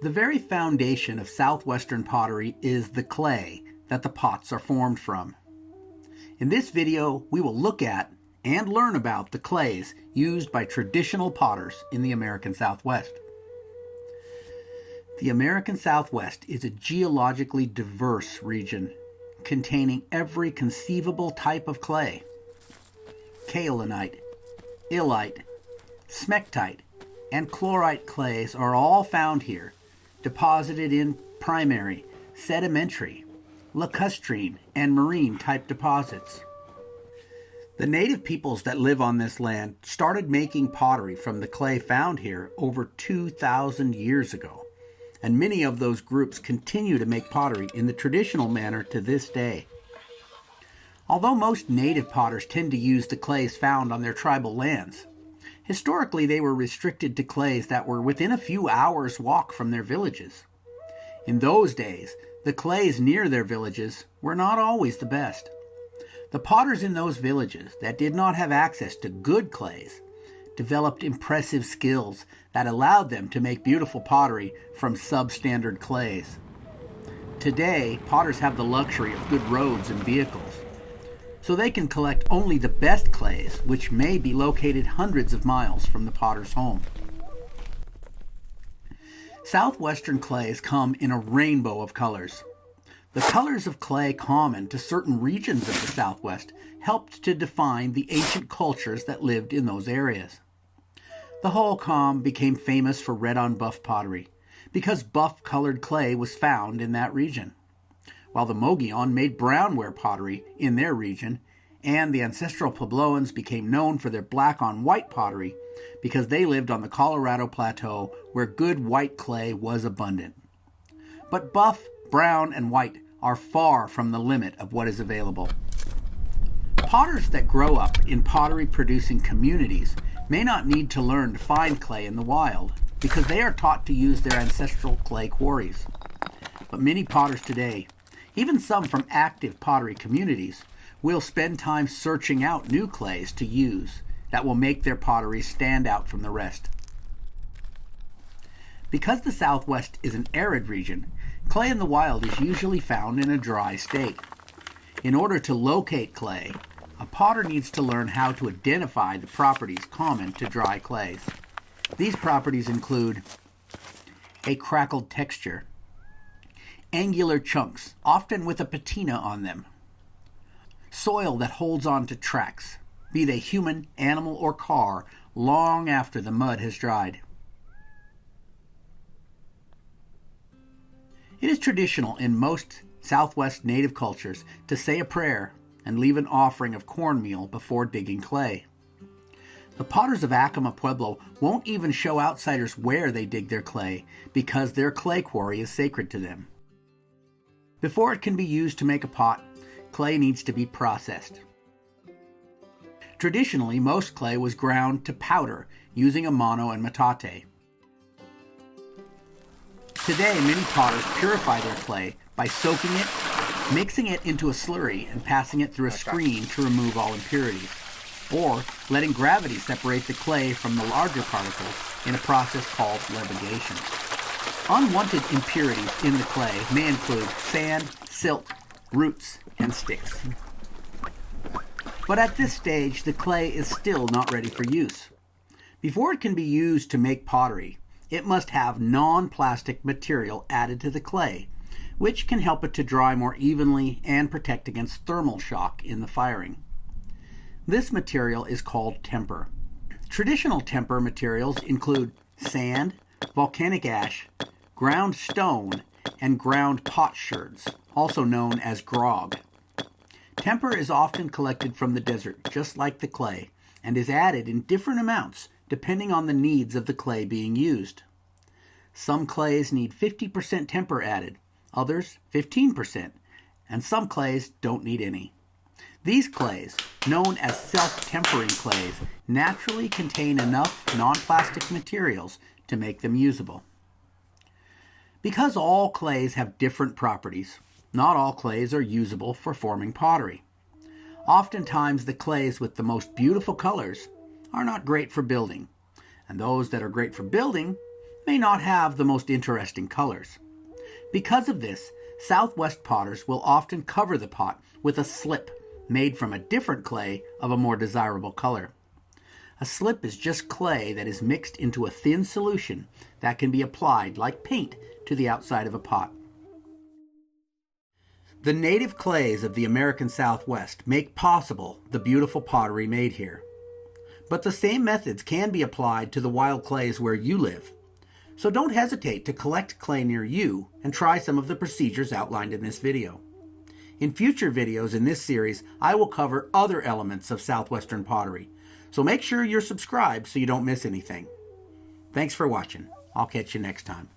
The very foundation of southwestern pottery is the clay that the pots are formed from. In this video, we will look at and learn about the clays used by traditional potters in the American Southwest. The American Southwest is a geologically diverse region containing every conceivable type of clay. Kaolinite, illite, smectite, and chlorite clays are all found here, deposited in primary, sedimentary, lacustrine, and marine type deposits. The native peoples that live on this land started making pottery from the clay found here over 2,000 years ago, and many of those groups continue to make pottery in the traditional manner to this day. Although most native potters tend to use the clays found on their tribal lands, historically they were restricted to clays that were within a few hours' walk from their villages. In those days, the clays near their villages were not always the best. The potters in those villages that did not have access to good clays developed impressive skills that allowed them to make beautiful pottery from substandard clays. Today, potters have the luxury of good roads and vehicles, so they can collect only the best clays, which may be located hundreds of miles from the potter's home. Southwestern clays come in a rainbow of colors. The colors of clay common to certain regions of the Southwest helped to define the ancient cultures that lived in those areas. The Holcomb became famous for red-on-buff pottery because buff-colored clay was found in that region, while the Mogollon made brownware pottery in their region, and the ancestral Puebloans became known for their black-on-white pottery because they lived on the Colorado Plateau where good white clay was abundant. But buff, brown, and white are far from the limit of what is available. Potters that grow up in pottery-producing communities may not need to learn to find clay in the wild because they are taught to use their ancestral clay quarries. But many potters today, even some from active pottery communities, will spend time searching out new clays to use that will make their pottery stand out from the rest. Because the Southwest is an arid region, clay in the wild is usually found in a dry state. In order to locate clay, a potter needs to learn how to identify the properties common to dry clays. These properties include a crackled texture, angular chunks, often with a patina on them, soil that holds on to tracks, be they human, animal, or car, long after the mud has dried. It is traditional in most Southwest native cultures to say a prayer and leave an offering of cornmeal before digging clay. The potters of Acoma Pueblo won't even show outsiders where they dig their clay because their clay quarry is sacred to them. Before it can be used to make a pot, clay needs to be processed. Traditionally, most clay was ground to powder using a mano and metate. Today, many potters purify their clay by soaking it, mixing it into a slurry, and passing it through a screen to remove all impurities, or letting gravity separate the clay from the larger particles in a process called levigation. Unwanted impurities in the clay may include sand, silt, roots, and sticks. But at this stage, the clay is still not ready for use. Before it can be used to make pottery, it must have non-plastic material added to the clay, which can help it to dry more evenly and protect against thermal shock in the firing. This material is called temper. Traditional temper materials include sand, volcanic ash, ground stone, and ground potsherds, also known as grog. Temper is often collected from the desert, just like the clay, and is added in different amounts depending on the needs of the clay being used. Some clays need 50% temper added, others 15%, and some clays don't need any. These clays, known as self-tempering clays, naturally contain enough non-plastic materials to make them usable. Because all clays have different properties, not all clays are usable for forming pottery. Oftentimes the clays with the most beautiful colors are not great for building, and those that are great for building may not have the most interesting colors. Because of this, Southwest potters will often cover the pot with a slip made from a different clay of a more desirable color. A slip is just clay that is mixed into a thin solution that can be applied like paint to the outside of a pot. The native clays of the American Southwest make possible the beautiful pottery made here. But the same methods can be applied to the wild clays where you live. So don't hesitate to collect clay near you and try some of the procedures outlined in this video. In future videos in this series, I will cover other elements of Southwestern pottery, so make sure you're subscribed so you don't miss anything. Thanks for watching. I'll catch you next time.